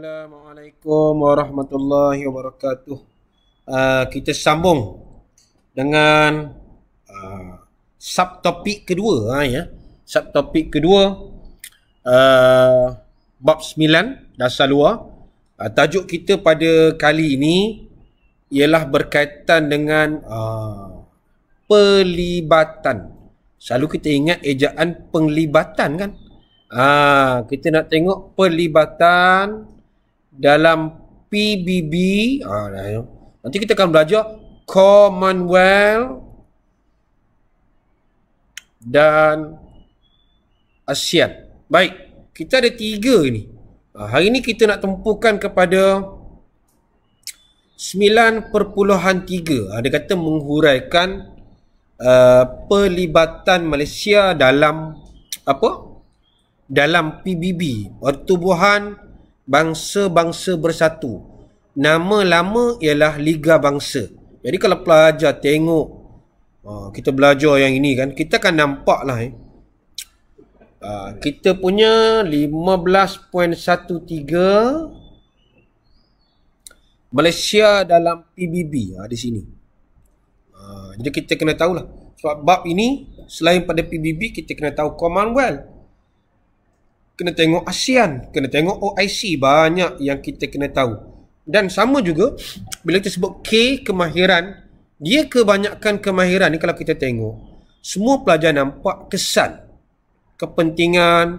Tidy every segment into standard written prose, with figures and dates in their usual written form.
Assalamualaikum warahmatullahi wabarakatuh. Kita sambung dengan subtopik kedua ya. Subtopik kedua bab 9 dasar luar. Tajuk kita pada kali ini ialah berkaitan dengan pelibatan. Selalu kita ingat ejaan penglibatan kan? Kita nak tengok pelibatan dalam PBB. Nanti kita akan belajar Commonwealth dan ASEAN. Baik, kita ada 3 ni. Hari ni kita nak tempuhkan kepada 9.3. Dia kata menghuraikan pelibatan Malaysia dalam apa? Dalam PBB, Pertubuhan Bangsa-Bangsa Bersatu. Nama lama ialah Liga Bangsa. Jadi kalau pelajar tengok kita belajar yang ini kan, kita akan nampak lah kita punya 15.13 Malaysia dalam PBB di sini. Jadi kita kena tahulah. Sebab bab ini selain pada PBB, kita kena tahu Commonwealth, kena tengok ASEAN, kena tengok OIC. Banyak yang kita kena tahu. Dan sama juga bila kita sebut K, kemahiran, dia kebanyakan kemahiran ni kalau kita tengok, semua pelajar nampak kesan, kepentingan,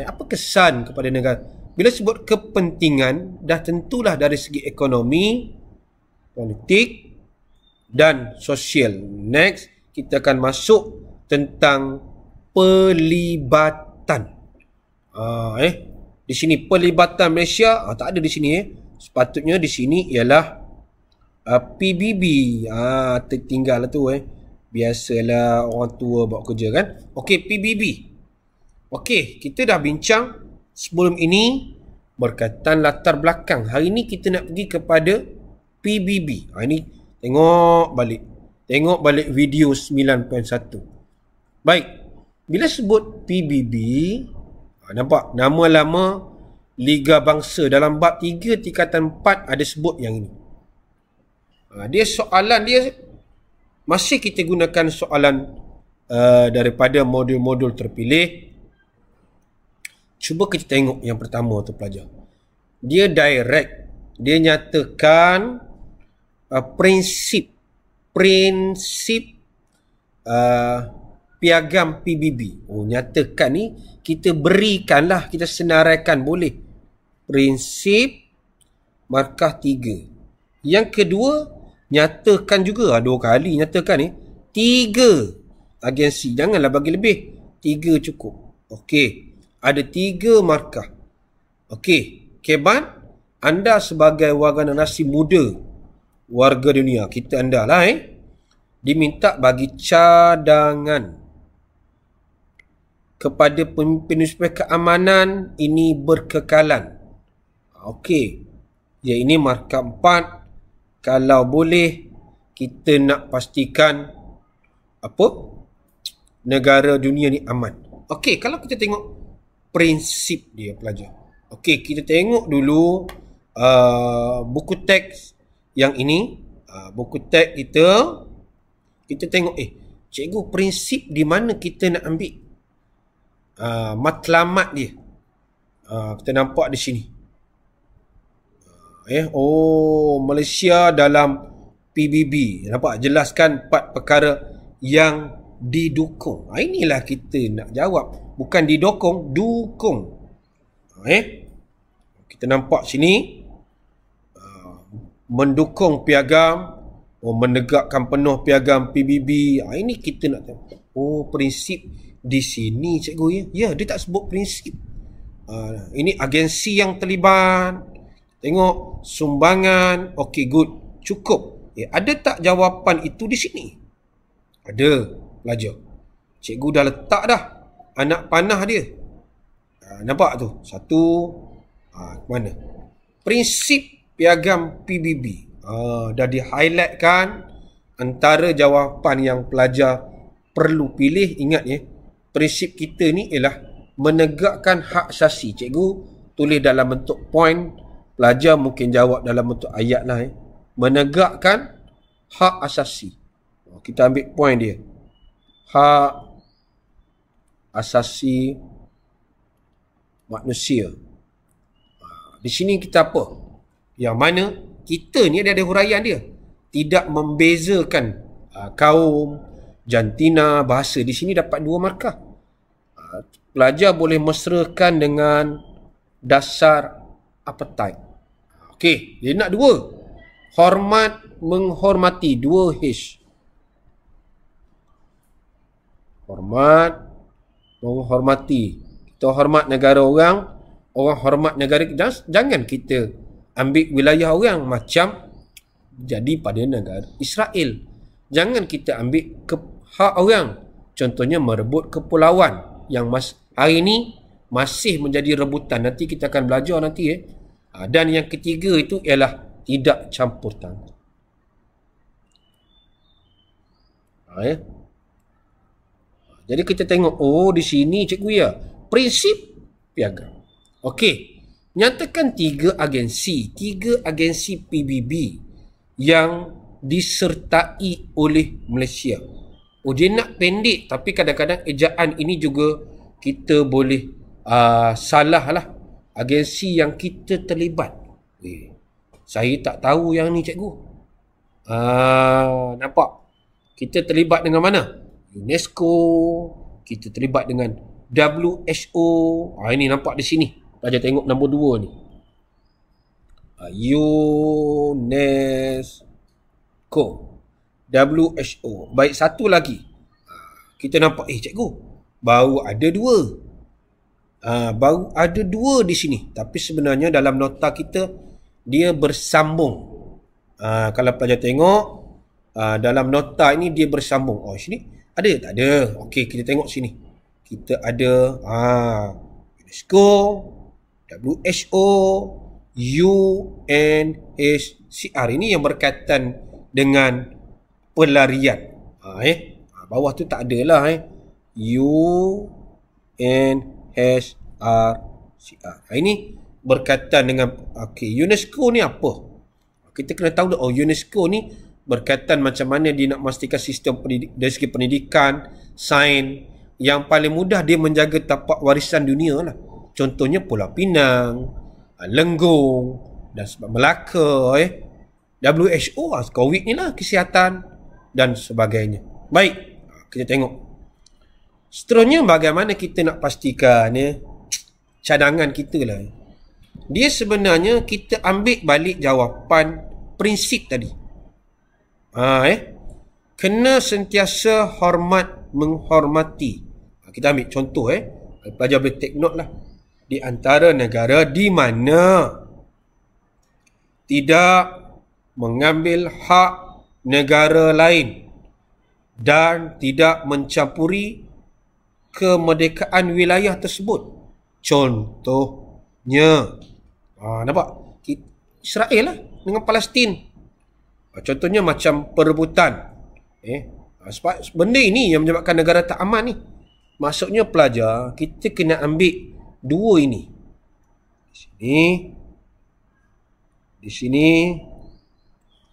apa kesan kepada negara. Bila sebut kepentingan, dah tentulah dari segi ekonomi, politik dan sosial. Next, kita akan masuk tentang pelibatan. Di sini pelibatan Malaysia tak ada di sini. Sepatutnya di sini ialah PBB. Tertinggal lah tu. Biasalah orang tua buat kerja kan. Okey, PBB. Okey, kita dah bincang sebelum ini berkaitan latar belakang. Hari ni kita nak pergi kepada PBB. Ini tengok balik video 9.1. Baik, bila sebut PBB, nampak nama lama Liga Bangsa. Dalam bab 3 tingkatan 4 ada sebut yang ini. Dia soalan dia masih kita gunakan soalan daripada modul-modul terpilih. Cuba kita tengok yang pertama tu pelajar. Dia direct, dia nyatakan prinsip piagam PBB. Nyatakan ni kita berikanlah, kita senaraikan boleh. Prinsip markah 3. Yang kedua, nyatakan juga 2 kali nyatakan ni 3 agensi. Janganlah bagi lebih, 3 cukup. Okey, ada 3 markah. Okey, Keban, anda sebagai warga nasi muda, warga dunia, kita anda lah diminta bagi cadangan kepada pemimpin supaya keamanan ini berkekalan. Okey, ya ini markah 4. Kalau boleh kita nak pastikan apa? Negara dunia ni aman. Okey, kalau kita tengok prinsip dia pelajar. Okey, kita tengok dulu buku teks yang ini. Buku teks kita tengok cikgu, prinsip di mana kita nak ambil matlamat dia. Kita nampak di sini. Malaysia dalam PBB. Nampak jelaskan 4 perkara yang didukung. Inilah kita nak jawab. Bukan didukung, dukung. Kita nampak sini mendukung piagam, menegakkan penuh piagam PBB. Ini kita nak tahu. Prinsip di sini cikgu ya. Dia tak sebut prinsip. Ini agensi yang terlibat. Tengok sumbangan. Okey, good. Cukup. Ada tak jawapan itu di sini? Ada, pelajar. Cikgu dah letak dah anak panah dia. Nampak tu? 1. Mana? Prinsip piagam PBB. Dah di-highlightkan antara jawapan yang pelajar perlu pilih. Ingat prinsip kita ni ialah menegakkan hak asasi. Cikgu tulis dalam bentuk point pelajar mungkin jawab dalam bentuk ayat lah. Menegakkan hak asasi. Kita ambil point dia. Hak asasi manusia. Di sini kita apa? Yang mana kita ni ada huraian dia. Tidak membezakan kaum, jantina, bahasa. Di sini dapat 2 markah. Pelajar boleh mesrakan dengan dasar appetite. Okey, dia nak 2. Hormat, menghormati, 2H. Hormat, menghormati. Kita hormat negara orang hormat negara kita. Jangan kita ambil wilayah orang macam jadi pada negara Israel. Jangan kita ambil hak orang. Contohnya merebut kepulauan yang hari ini masih menjadi rebutan. Nanti kita akan belajar nanti. Dan yang ketiga itu ialah tidak campur tangan. Jadi kita tengok, di sini cikgu ya, prinsip piagam. Okey, nyatakan 3 agensi PBB yang disertai oleh Malaysia. Dia nak pendek, tapi kadang-kadang ejaan ini juga kita boleh salah lah. Agensi yang kita terlibat. Saya tak tahu yang ni cikgu. Nampak? Kita terlibat dengan mana? UNESCO, kita terlibat dengan WHO. Ini nampak di sini. Pelajar tengok nombor 2 ni. UNESCO, WHO. Baik, satu lagi. Kita nampak, cikgu, baru ada 2. Baru ada 2 di sini. Tapi sebenarnya dalam nota kita, dia bersambung. Kalau pelajar tengok, dalam nota ini dia bersambung. Sini ada tak ada? Okey, kita tengok sini. Kita ada UNESCO, WHO, UNHCR. Ini yang berkaitan dengan pelarian. Bawah tu tak ada lah. UNHCR. Ini berkaitan dengan UNESCO ni apa? Kita kena tahu UNESCO ni berkaitan macam mana dia nak memastikan sistem dari segi pendidikan, sains. Yang paling mudah dia menjaga tapak warisan dunia lah. Contohnya Pulau Pinang, Lenggong dan sebab Melaka. WHO COVID ni lah, kesihatan dan sebagainya. Baik, kita tengok. Seterusnya bagaimana kita nak pastikan cadangan kita lah. Dia sebenarnya kita ambil balik jawapan prinsip tadi. Kena sentiasa hormat, menghormati. Kita ambil contoh. Pelajar boleh take note lah. Di antara negara di mana tidak mengambil hak negara lain dan tidak mencampuri kemerdekaan wilayah tersebut. Contohnya, nampak? Israel lah dengan Palestin. Contohnya macam perebutan. Sebab benda ini yang menyebabkan negara tak aman ni. Maksudnya pelajar, kita kena ambil 2 ini. Di sini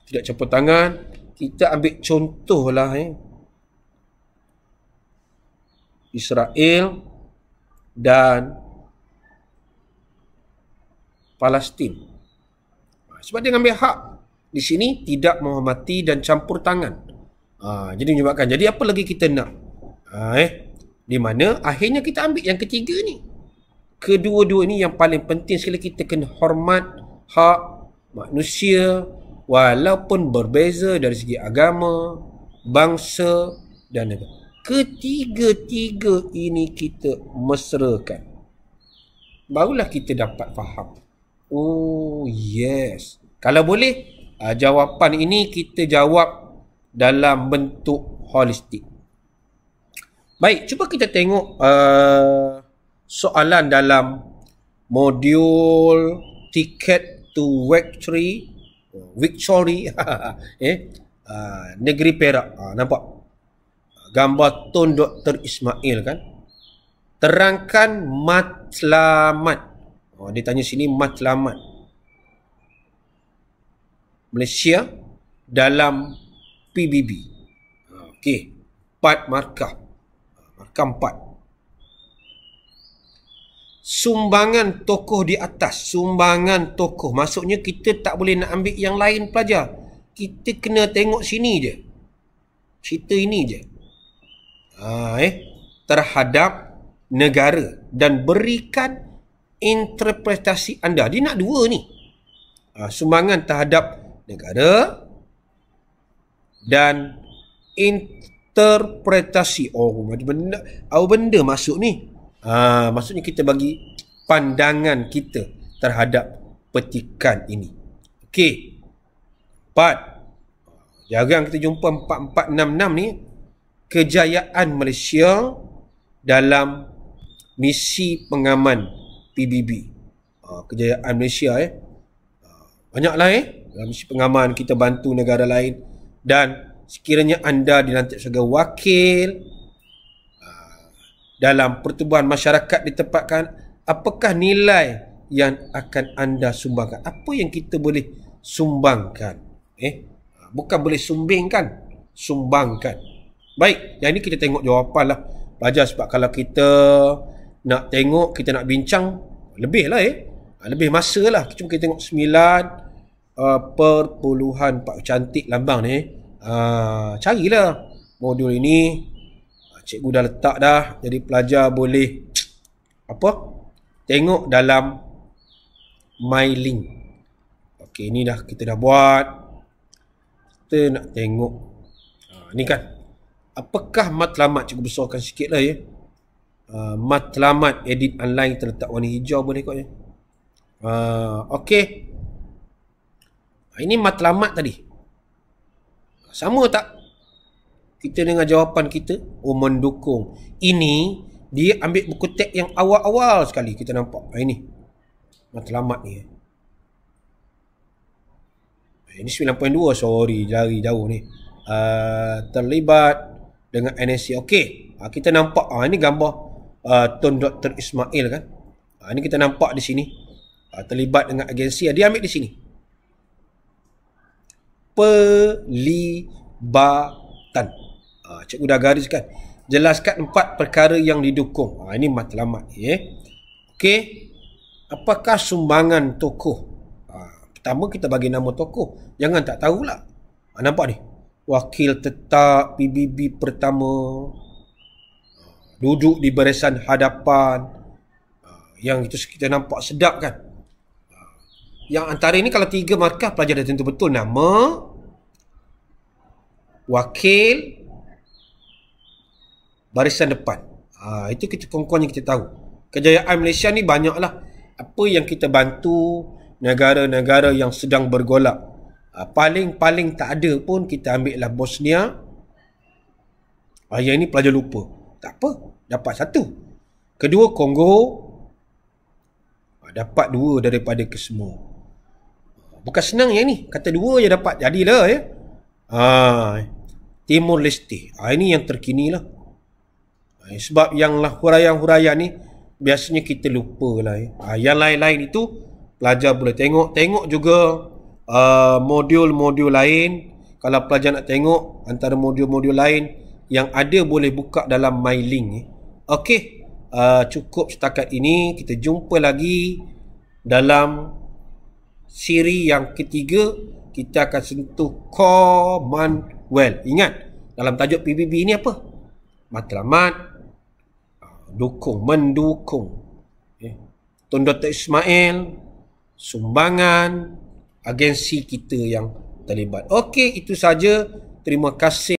tidak campur tangan. Kita ambil contoh lah. Israel dan Palestin. Sebab dia ambil hak. Di sini tidak menghormati dan campur tangan. Jadi menyebabkan. Jadi apa lagi kita nak? Di mana akhirnya kita ambil yang ketiga ni. Kedua-dua ni yang paling penting sekali, kita kena hormat hak manusia walaupun berbeza dari segi agama, bangsa dan negara. Ketiga-tiga ini kita mesrakan. Barulah kita dapat faham. Oh yes. Kalau boleh, jawapan ini kita jawab dalam bentuk holistik. Baik, cuba kita tengok soalan dalam modul Ticket to Victory Negeri Perak. Nampak gambar Tun Dr. Ismail kan? Terangkan matlamat. Dia tanya sini matlamat. Malaysia dalam PBB. Okey, 4 markah. Markah 4. Sumbangan tokoh di atas. Sumbangan tokoh. Maksudnya kita tak boleh nak ambil yang lain pelajar. Kita kena tengok sini je. Cerita ini je. Terhadap negara. Dan berikan interpretasi anda. Dia nak dua ni. Sumbangan terhadap negara dan interpretasi. Apa benda masuk ni? Maksudnya kita bagi pandangan kita terhadap petikan ini. Okey. 4. Jarang kita jumpa 4466 ni. Kejayaan Malaysia dalam misi pengaman PBB. Kejayaan Malaysia banyaklah dalam misi pengaman kita bantu negara lain. Dan sekiranya anda dilantik sebagai wakil dalam pertubuhan masyarakat ditempatkan, apakah nilai yang akan anda sumbangkan? Apa yang kita boleh sumbangkan? Bukan boleh sumbingkan, sumbangkan. Baik, yang ini kita tengok jawapan lah pelajar, sebab kalau kita nak tengok, kita nak bincang lebih lah lebih masa lah. Cuma kita tengok 9.4. Cantik lambang ni. Carilah modul ini. Cikgu dah letak dah. Jadi pelajar boleh tengok dalam MyLink. Okey, ini dah kita dah buat. Kita nak tengok. Ni kan. Apakah matlamat? Cikgu besarkan sikit lah matlamat edit online terletak warna hijau boleh kot okey. Ini matlamat tadi. Sama tak kita dengan jawapan kita? Mendukung. Ini dia ambil buku teks yang awal-awal sekali. Kita nampak ini matlamat ni. Ini 9.2. Sorry, jari jauh ni. Terlibat dengan NSC. Okey, kita nampak ini gambar Tun Dr. Ismail kan. Ini kita nampak di sini. Terlibat dengan agensi. Dia ambil di sini. Pelibatan. Cikgu dah gariskan. Jelaskan 4 perkara yang didukung. Ini matlamat. Okey. Apakah sumbangan tokoh? Pertama kita bagi nama tokoh. Jangan tak tahulah. Nampak ni. Wakil tetap PBB pertama. Duduk di barisan hadapan. Yang itu kita nampak sedap kan. Yang antara ini kalau 3 markah pelajar dah tentu betul. Nama, wakil, barisan depan. Itu kita kongkonnya kita tahu. Kejayaan Malaysia ni banyaklah. Apa yang kita bantu negara-negara yang sedang bergolak. Paling-paling tak ada pun kita ambil lah Bosnia. Yang ini pelajar lupa. Tak apa. Dapat 1. Kedua Kongo. Dapat 2 daripada kesemua. Bukan senang yang ni. Kata 2 je dapat. Jadilah Timur Leste. Ini yang terkini lah. Sebab yang lah huraian-huraian ni biasanya kita lupa lah. Yang lain-lain itu pelajar boleh tengok. Tengok juga modul-modul lain. Kalau pelajar nak tengok antara modul-modul lain yang ada boleh buka dalam MyLink. Okey. Cukup setakat ini. Kita jumpa lagi dalam siri yang ketiga. Kita akan sentuh Commonwealth. Ingat, dalam tajuk PBB ni apa? Matlamat, dukung, mendukung. Tun Dr. Ismail, sumbangan, agensi kita yang terlibat. Okey, itu saja. Terima kasih.